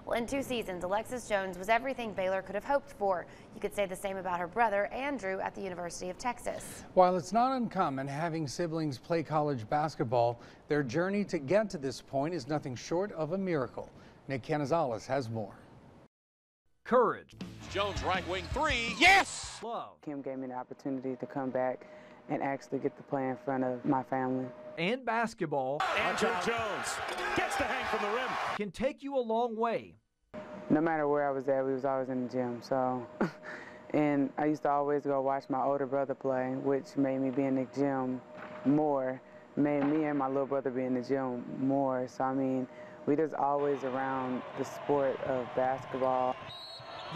Well, in 2 seasons, Alexis Jones was everything Baylor could have hoped for. You could say the same about her brother, Andrew, at the University of Texas. While it's not uncommon having siblings play college basketball, their journey to get to this point is nothing short of a miracle. Nick Canizales has more. Courage. Jones right wing three. Yes! Love. Kim gave me the opportunity to come back and actually get to play in front of my family. And basketball. Andrew Jones gets to hang from the rim. Can take you a long way. No matter where I was at, we was always in the gym. So, and I used to always go watch my older brother play, which made me be in the gym more, made me and my little brother be in the gym more. So, I mean, we just always around the sport of basketball.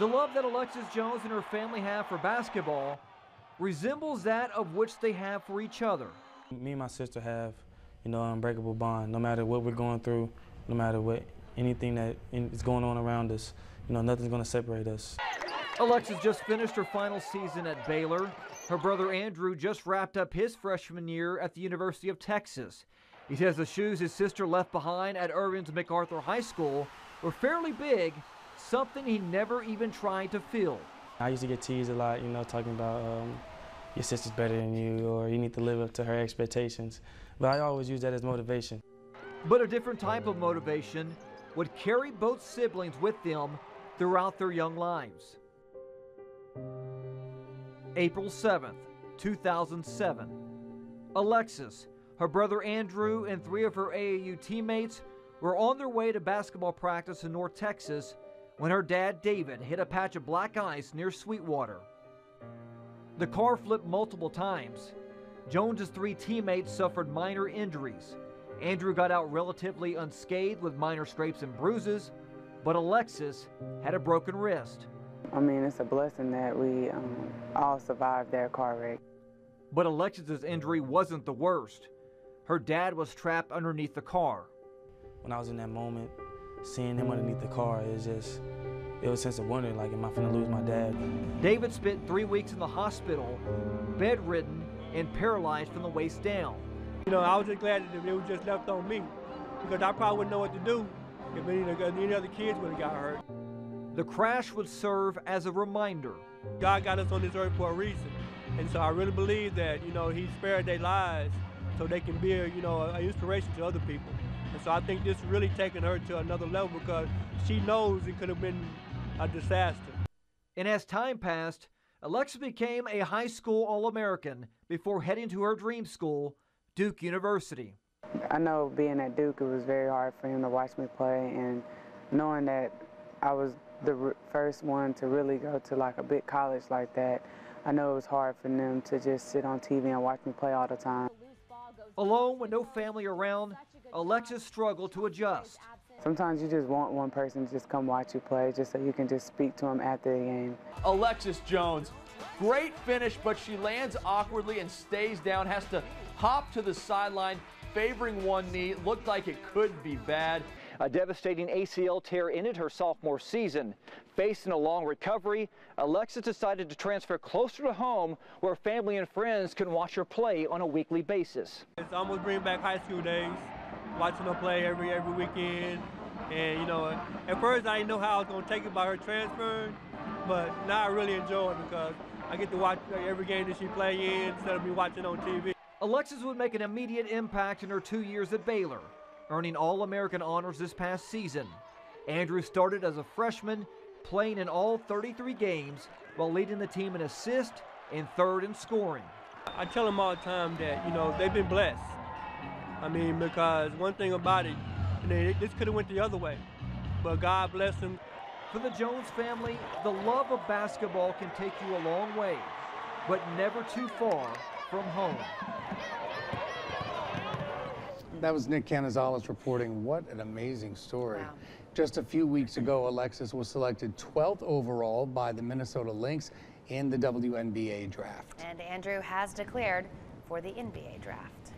The love that Alexis Jones and her family have for basketball resembles that of which they have for each other. Me and my sister have, an unbreakable bond. No matter what we're going through, no matter anything that is going on around us, nothing's going to separate us. Alexis just finished her final season at Baylor. Her brother Andrew just wrapped up his freshman year at the University of Texas. He says the shoes his sister left behind at Irvin's MacArthur High School were fairly big, something he never even tried to fill. I used to get teased a lot, talking about your sister's better than you, or you need to live up to her expectations. But I always use that as motivation. But a different type of motivation would carry both siblings with them throughout their young lives. April 7th, 2007. Alexis, her brother Andrew, and 3 of her AAU teammates were on their way to basketball practice in North Texas when her dad, David, hit a patch of black ice near Sweetwater. The car flipped multiple times. Jones's 3 teammates suffered minor injuries. Andrew got out relatively unscathed with minor scrapes and bruises, but Alexis had a broken wrist. I mean, it's a blessing that we all survived that car wreck. But Alexis's injury wasn't the worst. Her dad was trapped underneath the car. When I was in that moment, seeing him underneath the car, it was a sense of wonder, like, am I finna lose my dad? David spent 3 weeks in the hospital, bedridden and paralyzed from the waist down. I was just glad that it was just left on me, because I probably wouldn't know what to do if any other kids would have got hurt. The crash would serve as a reminder. God got us on this earth for a reason, and so I really believe that, He spared their lives so they can be, an inspiration to other people. And so I think this is really taking her to another level, because she knows it could have been a disaster. And as time passed, Alexis became a high school All-American before heading to her dream school, Duke University. I know being at Duke, it was very hard for him to watch me play, and knowing that I was the first one to really go to like a big college like that, I know it was hard for them to just sit on TV and watch me play all the time. Alone with no family around, Alexis struggled to adjust. Sometimes you just want one person to just come watch you play, just so you can just speak to them after the game. Alexis Jones, great finish, but she lands awkwardly and stays down, has to hop to the sideline, favoring one knee. Looked like it could be bad. A devastating ACL tear ended her sophomore season. Facing a long recovery, Alexis decided to transfer closer to home where family and friends can watch her play on a weekly basis. It's almost bringing back high school days, watching her play every weekend. And, at first I didn't know how I was going to take it by her transferring, but now I really enjoy it because I get to watch every game that she plays in instead of me watching on TV. Alexis would make an immediate impact in her 2 years at Baylor, earning All-American honors this past season. Andrew started as a freshman, playing in all 33 games while leading the team in assists and third in scoring. I tell them all the time that, they've been blessed. I mean, because one thing about it, this could have went the other way, but God bless them. For the Jones family, the love of basketball can take you a long way, but never too far from home. That was Nick Canizales reporting. What an amazing story. Wow. Just a few weeks ago, Alexis was selected 12th overall by the Minnesota Lynx in the WNBA draft. And Andrew has declared for the NBA draft.